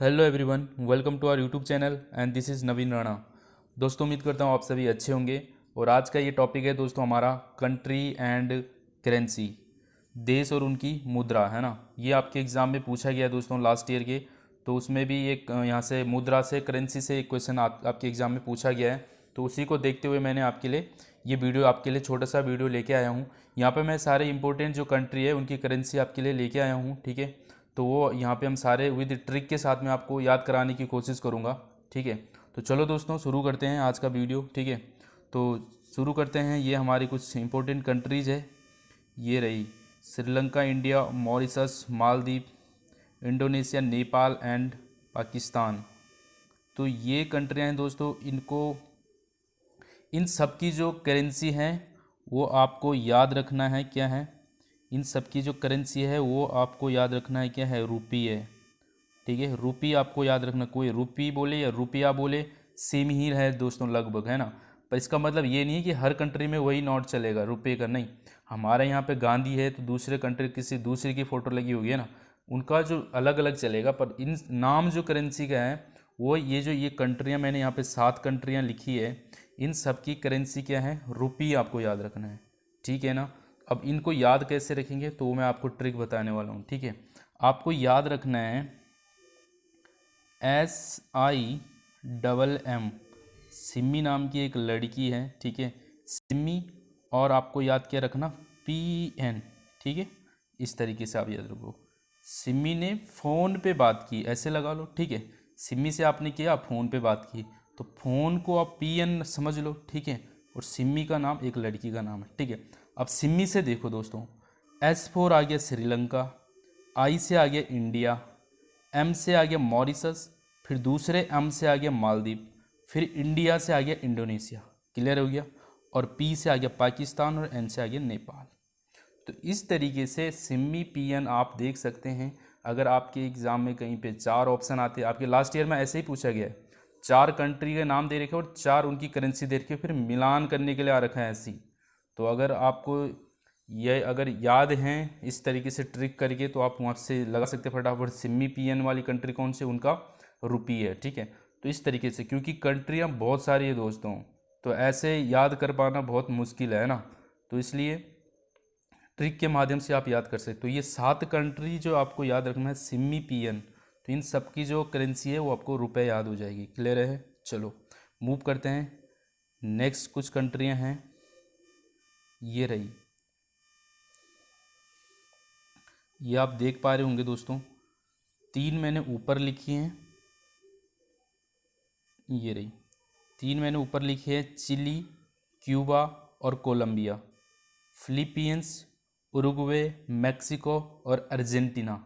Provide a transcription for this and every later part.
Hello everyone, welcome to our YouTube channel and this is Naveen Rana. दोस्तों, उम्मीद करता हूँ आप सभी अच्छे होंगे। और आज का ये टॉपिक है दोस्तों हमारा कंट्री एंड करेंसी, देश और उनकी मुद्रा, है ना। ये आपके एग्ज़ाम में पूछा गया है दोस्तों लास्ट ईयर के। तो उसमें भी एक यहाँ से मुद्रा से करेंसी से एक क्वेश्चन आपके एग्ज़ाम में पूछा गया है। तो उसी को देखते हुए मैंने आपके लिए ये वीडियो आपके लिए छोटा सा वीडियो लेके आया हूँ। यहाँ पे मैं सारे इंपॉर्टेंट जो कंट्री है उनकी करेंसी आपके लिए लेके आया हूँ, ठीक है। तो वो यहाँ पे हम सारे विद ट्रिक के साथ में आपको याद कराने की कोशिश करूँगा, ठीक है। तो चलो दोस्तों शुरू करते हैं आज का वीडियो, ठीक है। तो शुरू करते हैं। ये हमारी कुछ इंपॉर्टेंट कंट्रीज़ है। ये रही Sri Lanka, India, Mauritius, Maldives, Indonesia, Nepal and Pakistan. तो ये कंट्रियाँ हैं दोस्तों। इन सब की जो करेंसी है वो आपको याद रखना है क्या है। इन सब की जो करेंसी है वो आपको याद रखना है क्या है, रुपी है, ठीक है। रुपी आपको याद रखना, कोई रुपी बोले या रुपया बोले सेम ही है दोस्तों लगभग, है ना। पर इसका मतलब ये नहीं है कि हर कंट्री में वही नोट चलेगा रुपये का, नहीं। हमारे यहाँ पे गांधी है तो दूसरे कंट्री किसी दूसरे की फ़ोटो लगी होगी, है ना, उनका जो अलग अलग चलेगा। पर इन नाम जो करेंसी का है वो ये कंट्रियाँ मैंने यहाँ पे 7 कंट्रियाँ लिखी है, इन सब की करेंसी क्या है, रुपी आपको याद रखना है, ठीक है ना। अब इनको याद कैसे रखेंगे तो वो मैं आपको ट्रिक बताने वाला हूँ, ठीक है। आपको याद रखना है SIMM। सिम्मी नाम की एक लड़की है, ठीक है, सिम्मी। और आपको याद क्या रखना, PN, ठीक है। इस तरीके से आप याद रखो। सिम्मी ने फ़ोन पे बात की, ऐसे लगा लो, ठीक है। सिम्मी से आपने किया, फ़ोन पे बात की, तो फ़ोन को आप PN समझ लो, ठीक है। और सिम्मी का नाम एक लड़की का नाम है, ठीक है। अब सिम्मी से देखो दोस्तों, S4 आ गया श्रीलंका, I से आ गया इंडिया, M से आ गया मॉरिशस, फिर दूसरे M से आ गया मालदीव, फिर इंडिया से आ गया इंडोनेशिया, क्लियर हो गया। और P से आ गया पाकिस्तान और N से आ गया नेपाल। तो इस तरीके से सिम्मी PN आप देख सकते हैं। अगर आपके एग्ज़ाम में कहीं पे 4 ऑप्शन आते हैं, आपके लास्ट ईयर में ऐसे ही पूछा गया है, 4 कंट्री के नाम दे रखे और 4 उनकी करेंसी दे रखी, फिर मिलान करने के लिए आ रखा है ऐसी। तो अगर आपको ये अगर याद हैं इस तरीके से ट्रिक करके, तो आप वहाँ से लगा सकते हैं फटाफट। सिम्मी PN वाली कंट्री कौन से, उनका रुपी है, ठीक है। तो इस तरीके से, क्योंकि कंट्रियाँ बहुत सारी है दोस्तों, तो ऐसे याद कर पाना बहुत मुश्किल है ना। तो इसलिए ट्रिक के माध्यम से आप याद कर सकते। तो ये 7 कंट्री जो आपको याद रखना है, सिम्मी PN। तो इन सब की जो करेंसी है वो आपको रुपए याद हो जाएगी, क्लियर है। चलो मूव करते हैं। नेक्स्ट कुछ कंट्रियां हैं, ये रही। ये आप देख पा रहे होंगे दोस्तों, 3 मैंने ऊपर लिखी हैं, ये रही 3 मैंने ऊपर लिखी है, चिली, क्यूबा और कोलंबिया, फिलीपींस, उरुग्वे, मैक्सिको और अर्जेंटीना,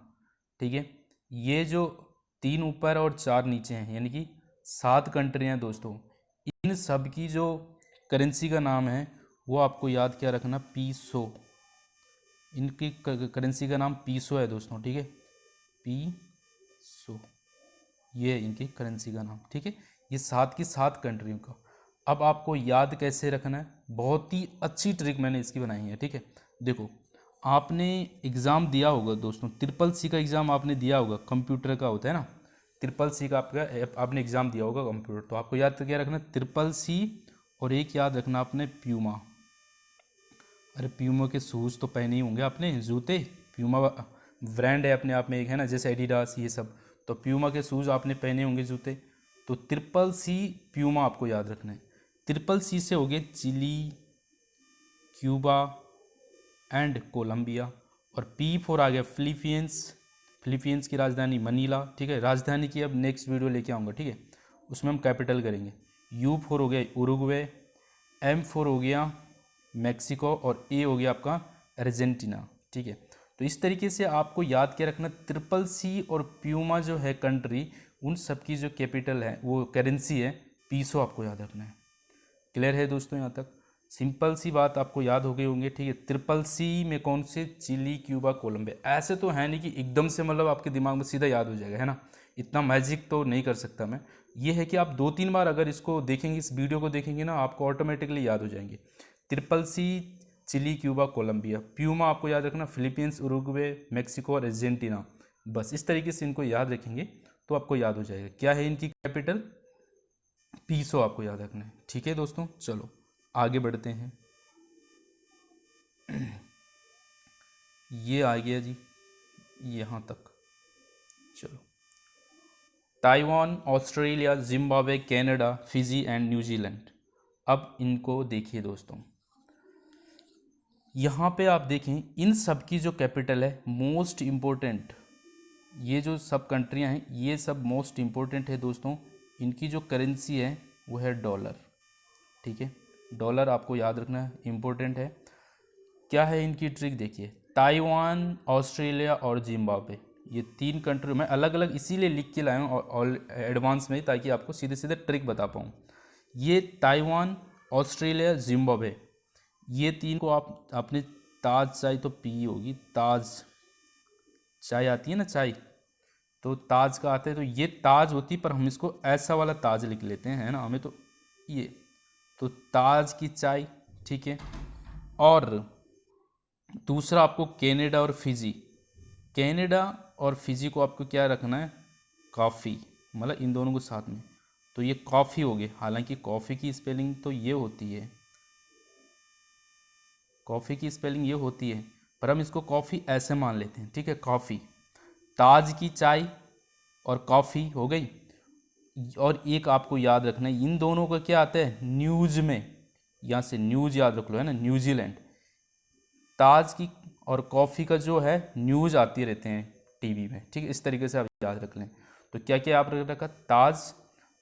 ठीक है। ये जो 3 ऊपर और 4 नीचे हैं, यानी कि 7 कंट्री हैं दोस्तों। इन सब की जो करेंसी का नाम है वो आपको याद क्या रखना, पीसो। इनकी करेंसी का नाम पीसो है दोस्तों, ठीक है, पीसो, ये है इनकी करेंसी का नाम, ठीक है। ये 7 की 7 कंट्रियों का। अब आपको याद कैसे रखना है, बहुत ही अच्छी ट्रिक मैंने इसकी बनाई है, ठीक है। देखो, आपने एग्ज़ाम दिया होगा दोस्तों, CCC का एग्ज़ाम आपने दिया होगा, कंप्यूटर का होता है ना। CCC का आपने एग्ज़ाम दिया होगा कंप्यूटर। तो आपको याद क्या रखना, CCC। और एक याद रखना आपने प्यूमा। अरे प्यूमा के शूज़ तो पहने ही होंगे आपने, जूते। प्यूमा ब्रांड है अपने आप में एक, है ना, जैसे एडिडास ये सब। तो प्यूमा के शूज़ आपने पहने होंगे, जूते। तो CCC प्यूमा आपको याद रखना है। CCC से हो गए चिली, क्यूबा एंड कोलंबिया। और P4 आ गया फिलीपींस। फिलीपींस की राजधानी मनीला, ठीक है। राजधानी की अब नेक्स्ट वीडियो लेके आऊँगा, ठीक है, उसमें हम कैपिटल करेंगे। U4 हो गया उरुग्वे, M4 हो गया मैक्सिको और A हो गया आपका अर्जेंटीना, ठीक है। तो इस तरीके से आपको याद क्या रखना, CCC और प्यूमा जो है कंट्री, उन सब की जो कैपिटल है वो करेंसी है पीसो, आपको याद रखना है। क्लियर है दोस्तों, यहाँ तक सिंपल सी बात आपको याद हो गई होंगी, ठीक है। CCC में कौन से, चिली, क्यूबा, कोलंबिया। ऐसे तो है नहीं कि एकदम से मतलब आपके दिमाग में सीधा याद हो जाएगा, है ना। इतना मैजिक तो नहीं कर सकता मैं। ये है कि आप 2-3 बार अगर इसको देखेंगे, इस वीडियो को देखेंगे ना, आपको ऑटोमेटिकली याद हो जाएंगे। CCC, Chile, Cuba, Colombia. Puma आपको याद रखना, फिलीपींस, उरुग्वे, मैक्सिको और अर्जेंटीना। बस इस तरीके से इनको याद रखेंगे तो आपको याद हो जाएगा। क्या है इनकी कैपिटल? पीसो आपको याद रखना है। ठीक है दोस्तों, चलो आगे बढ़ते हैं। ये आ गया जी यहाँ तक। चलो, Taiwan, Australia, Zimbabwe, Canada, Fiji and New Zealand. अब इनको देखिए दोस्तों, यहाँ पे आप देखें इन सब की जो कैपिटल है मोस्ट इम्पोर्टेंट, ये जो सब कंट्रियाँ हैं ये सब मोस्ट इम्पोर्टेंट है दोस्तों। इनकी जो करेंसी है वो है डॉलर। ठीक है, डॉलर आपको याद रखना इम्पोर्टेंट है। क्या है इनकी ट्रिक देखिए, ताइवान, ऑस्ट्रेलिया और जिम्बाब्वे, ये तीन कंट्री मैं अलग अलग इसीलिए लिख के लाया हूँ और एडवांस में, ताकि आपको सीधे सीधे ट्रिक बता पाऊँ। ये ताइवान, ऑस्ट्रेलिया, जिम्बाब्वे, ये तीन को आप आपने ताज चाय तो पी होगी, ताज चाय आती है ना चाय, तो ताज का आता है, तो ये ताज होती, पर हम इसको ऐसा वाला ताज लिख लेते हैं, है ना, हमें तो ये तो ताज की चाय। ठीक है, और दूसरा आपको कनाडा और फिजी, कनाडा और फिजी को आपको क्या रखना है, कॉफ़ी, मतलब इन दोनों को साथ में, तो ये कॉफ़ी हो गई। हालांकि कॉफ़ी की स्पेलिंग तो ये होती है, कॉफ़ी की स्पेलिंग ये होती है, पर हम इसको कॉफ़ी ऐसे मान लेते हैं। ठीक है, कॉफ़ी, ताज की चाय और कॉफ़ी हो गई। और एक आपको याद रखना है, इन दोनों का क्या आता है न्यूज़ में, यहाँ से न्यूज़ याद रख लो, है ना, न्यूजीलैंड। ताज की और कॉफ़ी का जो है न्यूज़ आती रहते हैं टीवी में। ठीक है, इस तरीके से आप याद रख लें। तो क्या क्या आप रख रखा, ताज,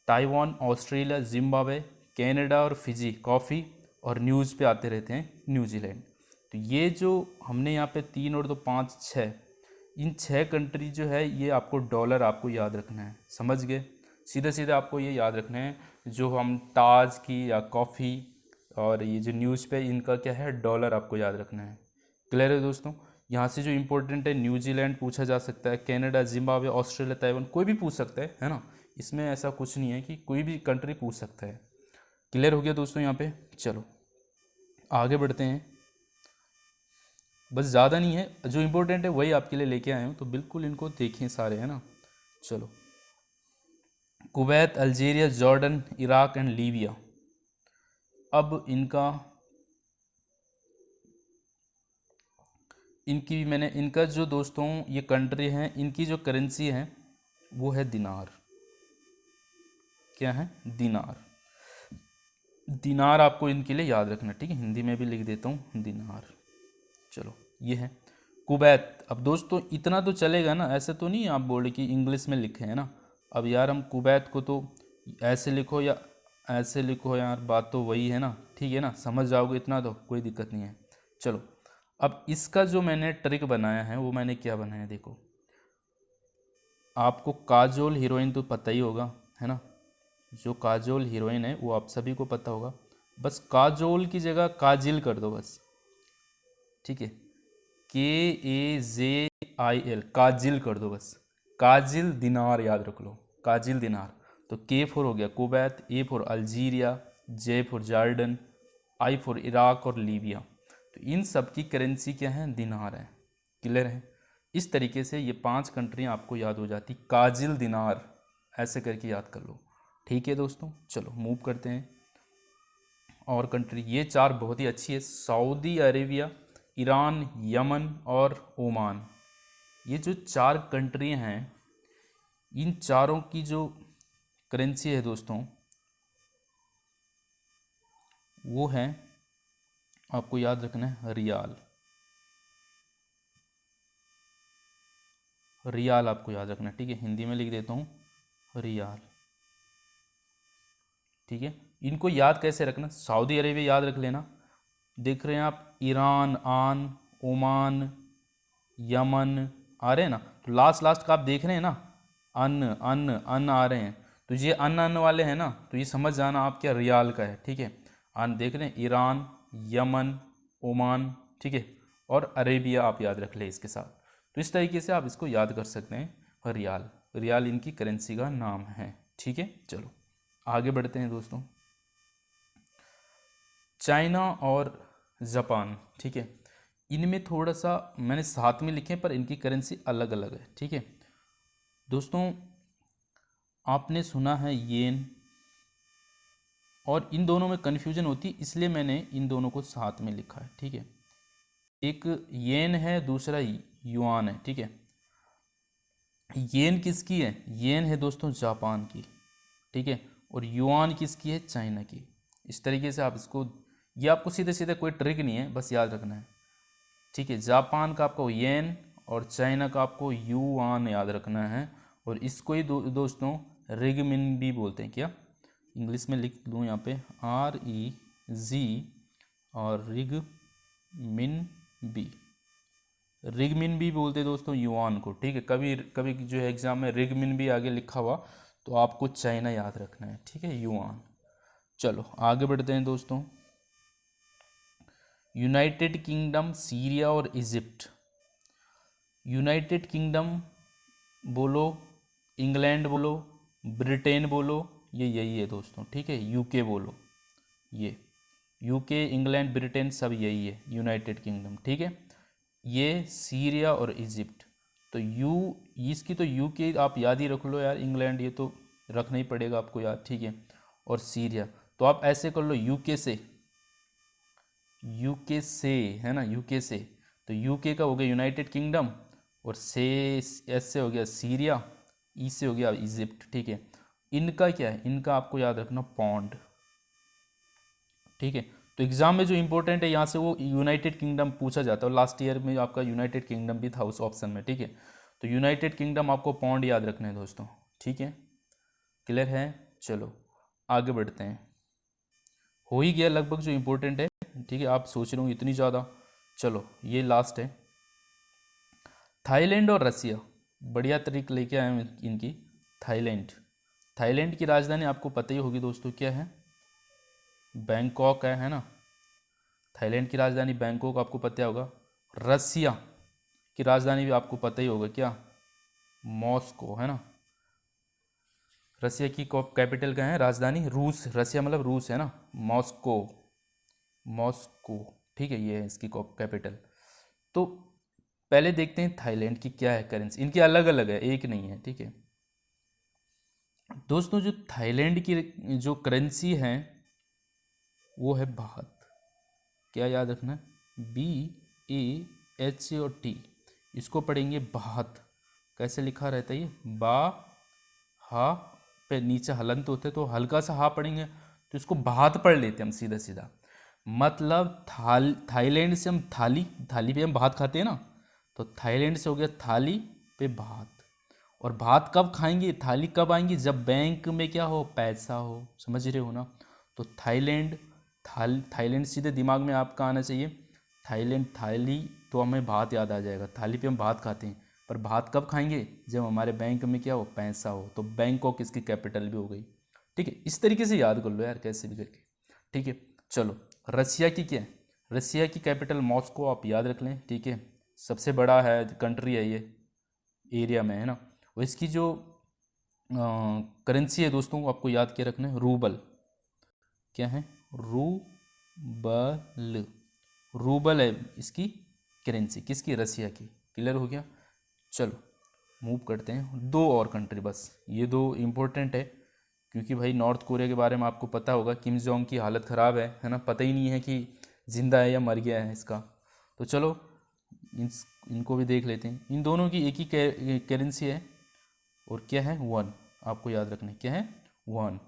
ताइवान, ऑस्ट्रेलिया, जिम्बाब्वे, कनाडा और फिजी कॉफ़ी, और न्यूज़ पे आते रहते हैं न्यूजीलैंड। तो ये जो हमने यहाँ पे 3 और 2 5 6, इन 6 कंट्री जो है ये आपको डॉलर आपको याद रखना है। समझ गए, सीधे सीधे आपको ये याद रखना है, जो हम ताज की या कॉफ़ी और ये जो न्यूज़ पे इनका क्या है डॉलर आपको याद रखना है। क्लियर है दोस्तों? यहाँ से जो इम्पोर्टेंट है, न्यूजीलैंड पूछा जा सकता है, कनाडा, जिम्बाब्वे, ऑस्ट्रेलिया, ताइवान, कोई भी पूछ सकता है ना, इसमें ऐसा कुछ नहीं है कि कोई भी कंट्री पूछ सकता है। क्लियर हो गया दोस्तों यहाँ पे? चलो आगे बढ़ते हैं। बस ज़्यादा नहीं है, जो इम्पोर्टेंट है वही आपके लिए लेके आए हूँ, तो बिल्कुल इनको देखें सारे, है ना। चलो, Kuwait, Algeria, Jordan, Iraq and Libya. अब इनकी भी मैंने, इनका जो दोस्तों ये कंट्री हैं, इनकी जो करेंसी है वो है दिनार। क्या है? दिनार। दिनार आपको इनके लिए याद रखना। ठीक है, हिंदी में भी लिख देता हूँ दिनार। चलो, ये है कुवैत। अब दोस्तों इतना तो चलेगा ना, ऐसे तो नहीं आप बोले कि इंग्लिश में लिखे हैं ना। अब यार हम कुवैत को तो ऐसे लिखो या ऐसे लिखो यार, बात तो वही है ना। ठीक है ना, समझ जाओगे इतना तो कोई दिक्कत नहीं है। चलो, अब इसका जो मैंने ट्रिक बनाया है वो मैंने क्या बनाया है देखो। आपको काजोल हीरोइन तो पता ही होगा, है ना, जो काजोल हीरोइन है वो आप सभी को पता होगा। बस काजोल की जगह काजिल कर दो बस। ठीक है, KAZIL, काजिल कर दो बस। काजिल दिनार याद रख लो, काजिल दिनार। तो K फॉर हो गया Kuwait, A for Algeria, J for Jordan, I for Iraq और लीबिया। तो इन सब की करेंसी क्या है? दिनार है। क्लियर है? इस तरीके से ये 5 कंट्रियाँ आपको याद हो जाती, काजिल दिनार ऐसे करके याद कर लो। ठीक है दोस्तों, चलो मूव करते हैं। और कंट्री ये 4 बहुत ही अच्छी है, सऊदी अरेबिया, ईरान, यमन और ओमान। ये जो 4 कंट्री हैं, इन चारों की जो करेंसी है दोस्तों वो है, आपको याद रखना है रियाल। रियाल आपको याद रखना है। ठीक है, हिंदी में लिख देता हूँ रियाल। ठीक है, इनको याद कैसे रखना, सऊदी अरेबिया याद रख लेना। देख रहे हैं आप, ईरान, आन, ओमान, यमन आ रहे हैं ना, तो लास्ट लास्ट का आप देख रहे हैं ना, अन्न अन्न अन्न आ रहे हैं, तो ये अन्न अन्न वाले हैं ना, तो ये समझ जाना आप क्या रियाल का है। ठीक है, अन्न देख रहे हैं, ईरान, यमन, ओमान, ठीक है, और अरेबिया आप याद रख ले इसके साथ। तो इस तरीके से आप इसको याद कर सकते हैं, रियाल। रियाल इनकी करेंसी का नाम है। ठीक है, चलो आगे बढ़ते हैं दोस्तों। चाइना और जापान, ठीक है, इनमें थोड़ा सा मैंने साथ में लिखे पर इनकी करेंसी अलग अलग है। ठीक है दोस्तों, आपने सुना है येन, और इन दोनों में कन्फ्यूजन होती है, इसलिए मैंने इन दोनों को साथ में लिखा है, ठीक है। एक येन है, दूसरा युआन है, ठीक है। येन किसकी है? येन है दोस्तों जापान की, ठीक है, और युआन किसकी है? चाइना की। इस तरीके से आप इसको, ये आपको सीधे सीधे कोई ट्रिक नहीं है, बस याद रखना है, ठीक है। जापान का आपको येन और चाइना का आपको युआन याद रखना है। और इसको ही दोस्तों रिगमिनबी बोलते हैं। क्या? इंग्लिश में लिख दूँ यहाँ पे REG और रिगमिनबी, रिगमिनबी बोलते हैं दोस्तों युआन को, ठीक है। कभी कभी जो है एग्जाम में रिगमिनबी आगे लिखा हुआ तो आपको चाइना याद रखना है, ठीक है, युआन। चलो आगे बढ़ते हैं दोस्तों। यूनाइटेड किंगडम, सीरिया और इजिप्ट। यूनाइटेड किंगडम बोलो, इंग्लैंड बोलो, ब्रिटेन बोलो, ये यही है दोस्तों, ठीक है। यूके बोलो, ये यूके, इंग्लैंड, ब्रिटेन सब यही है यूनाइटेड किंगडम, ठीक है। ये सीरिया और इजिप्ट, तो इसकी तो यूके आप याद ही रख लो यार, इंग्लैंड ये तो रखना ही पड़ेगा आपको याद, ठीक है। और सीरिया तो आप ऐसे कर लो, यूके से है ना, यूके से, तो यूके का हो गया यूनाइटेड किंगडम, और से एस से हो गया सीरिया, ई से हो गया इजिप्ट, ठीक है। इनका क्या है? इनका आपको याद रखना पौंड, ठीक है। तो एग्जाम में जो इंपॉर्टेंट है यहाँ से वो यूनाइटेड किंगडम पूछा जाता है, लास्ट ईयर में आपका यूनाइटेड किंगडम भी था उस ऑप्शन में, ठीक है। तो यूनाइटेड किंगडम आपको पौंड याद रखना है दोस्तों, ठीक है। क्लियर है? चलो आगे बढ़ते हैं। हो ही गया लगभग जो इंपॉर्टेंट है, ठीक है। आप सोच रहे हो इतनी ज़्यादा, चलो ये लास्ट है। थाईलैंड और रसिया, बढ़िया तरीके लेके आए हैं इनकी। थाईलैंड, थाईलैंड की राजधानी आपको पता ही होगी दोस्तों, क्या है? बैंकॉक है ना। थाईलैंड की राजधानी बैंकॉक आपको पता होगा। रसिया की राजधानी भी आपको पता ही होगा, क्या? मॉस्को है ना। रसिया की कैपिटल क्या है? राजधानी रूस, रसिया मतलब रूस है ना, मॉस्को, मॉस्को, ठीक है, ये है इसकी कैपिटल। तो पहले देखते हैं थाईलैंड की क्या है करेंसी, इनकी अलग अलग है, एक नहीं है, ठीक है दोस्तों। जो थाईलैंड की जो करेंसी है वो है बाहत। क्या याद रखना? BAH और T, इसको पढ़ेंगे बाहत। कैसे लिखा रहता है ये? बा हा पे नीचे हलंत होते तो हल्का सा हा पढ़ेंगे, तो इसको बाहत पढ़ लेते हैं हम सीधा सीधा। मतलब थाईलैंड से हम थाली पे हम भात खाते हैं ना, तो थाईलैंड से हो गया थाली पे भात। और भात कब खाएंगे, थाली कब आएंगी? जब बैंक में क्या हो? पैसा हो, समझ रहे हो ना। तो थाईलैंड सीधे दिमाग में आपका आना चाहिए। थाईलैंड, थाली तो हमें भात याद आ जाएगा, थाली पे हम भात खाते हैं, पर भात कब खाएंगे? जब हमारे बैंक में क्या हो? पैसा हो। तो बैंकॉक इसकी कैपिटल भी हो गई, ठीक है। इस तरीके से याद कर लो यार, कैसे भी करके, ठीक है। चलो रसिया की क्या है? रसिया की कैपिटल मॉस्को, आप याद रख लें, ठीक है। सबसे बड़ा है कंट्री है ये एरिया में, है ना। और इसकी जो करेंसी है दोस्तों, आपको याद क्या रखना है? रूबल। क्या है? रूबल, रूबल है इसकी करेंसी, किसकी? रसिया की। क्लियर हो गया? चलो मूव करते हैं। दो और कंट्री बस, ये दो इम्पोर्टेंट है, क्योंकि भाई नॉर्थ कोरिया के बारे में आपको पता होगा, किम जोंग की हालत ख़राब है ना, पता ही नहीं है कि जिंदा है या मर गया है इसका। तो चलो इनको भी देख लेते हैं। इन दोनों की एक ही करेंसी है, और क्या है? वन, आपको याद रखना है, क्या है? वन,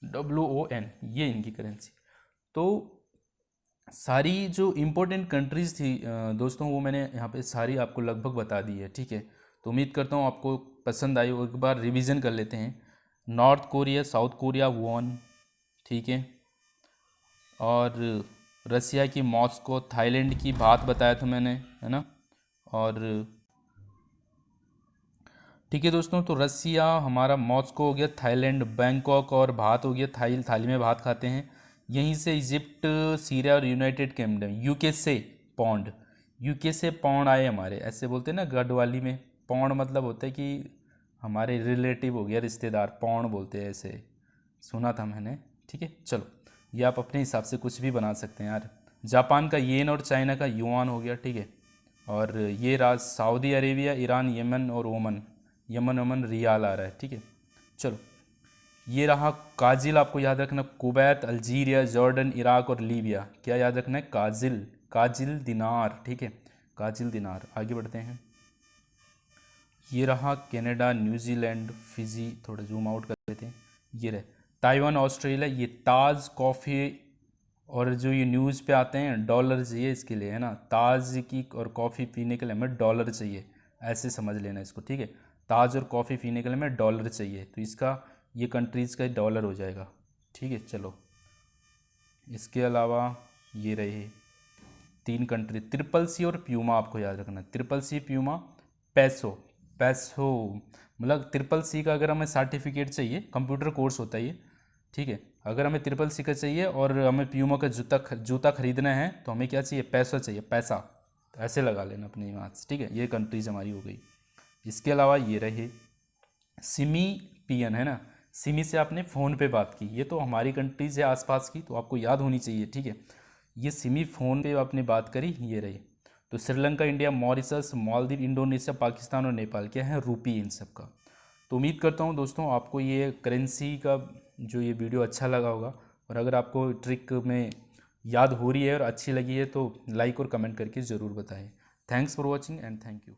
WON, ये इनकी करेंसी। तो सारी जो इम्पोर्टेंट कंट्रीज़ थी दोस्तों, वो मैंने यहाँ पे सारी आपको लगभग बता दी है, ठीक है। तो उम्मीद करता हूँ आपको पसंद आई हो। एक बार रिवीजन कर लेते हैं। North Korea, South Korea won, ठीक है, और रसिया की मॉस्को, थाईलैंड की बात बताया था मैंने, है ना। और ठीक है दोस्तों, तो रसिया हमारा मॉस्को हो गया, थाईलैंड बैंकॉक, और भात हो गया थाली में भात खाते हैं। यहीं से इजिप्ट, सीरिया और यूनाइटेड किंगडम। यूके से पौंड, यूके से पौंड आए हमारे, ऐसे बोलते हैं ना गढ़वाली में। पौंड मतलब होता है कि हमारे रिलेटिव हो गया, रिश्तेदार, पौंड बोलते हैं ऐसे, सुना था मैंने, ठीक है। चलो ये आप अपने हिसाब से कुछ भी बना सकते हैं यार। जापान का येन और चाइना का युआन हो गया, ठीक है। और ये सऊदी अरेबिया, ईरान, यमन और ओमन, यमन ओमन रियाल आ रहा है, ठीक है। चलो, ये रहा काजिल, आपको याद रखना, कुवैत, अल्जीरिया, जॉर्डन, इराक और लीबिया। क्या याद रखना है? काजिल, काजिल दिनार, ठीक है, काजिल दिनार। आगे बढ़ते हैं। ये रहा कनाडा, न्यूजीलैंड, फिजी, थोड़ा जूम आउट कर लेते हैं। ये रहे ताइवान, ऑस्ट्रेलिया। ये ताज कॉफ़ी, और जो ये न्यूज़ पे आते हैं डॉलर चाहिए इसके लिए, है ना, ताज की और कॉफ़ी पीने के लिए हमें डॉलर चाहिए, ऐसे समझ लेना इसको, ठीक है। ताज और कॉफ़ी पीने के लिए हमें डॉलर चाहिए, तो इसका ये कंट्रीज़ का डॉलर हो जाएगा, ठीक है। चलो, इसके अलावा ये रहे 3 कंट्री, ट्रिपल सी और प्यूमा, आपको याद रखना। ट्रिपल सी, प्यूमा, पैसो, पैसो, मतलब ट्रिपल सी का अगर हमें सर्टिफिकेट चाहिए, कंप्यूटर कोर्स होता है ये, ठीक है। अगर हमें ट्रिपल सी का चाहिए और हमें प्यूमा का जूता खरीदना है तो हमें क्या चाहिए? पैसा चाहिए, पैसा। तो ऐसे लगा लेना अपने यहाँ से, ठीक है। ये कंट्रीज हमारी हो गई। इसके अलावा ये रहे सिमी पियन, है ना, सिमी से आपने फ़ोन पे बात की, ये तो हमारी कंट्रीज़ है आसपास की, तो आपको याद होनी चाहिए, ठीक है। ये सिमी फ़ोन पे आपने बात करी, ये रही। तो Sri Lanka, India, Mauritius, Maldives, Indonesia, Pakistan और नेपाल क्या है? रुपी इन सब का। तो उम्मीद करता हूँ दोस्तों आपको ये करेंसी का जो ये वीडियो अच्छा लगा होगा, और अगर आपको ट्रिक में याद हो रही है और अच्छी लगी है तो लाइक और कमेंट करके ज़रूर बताएं। Thanks for watching and thank you.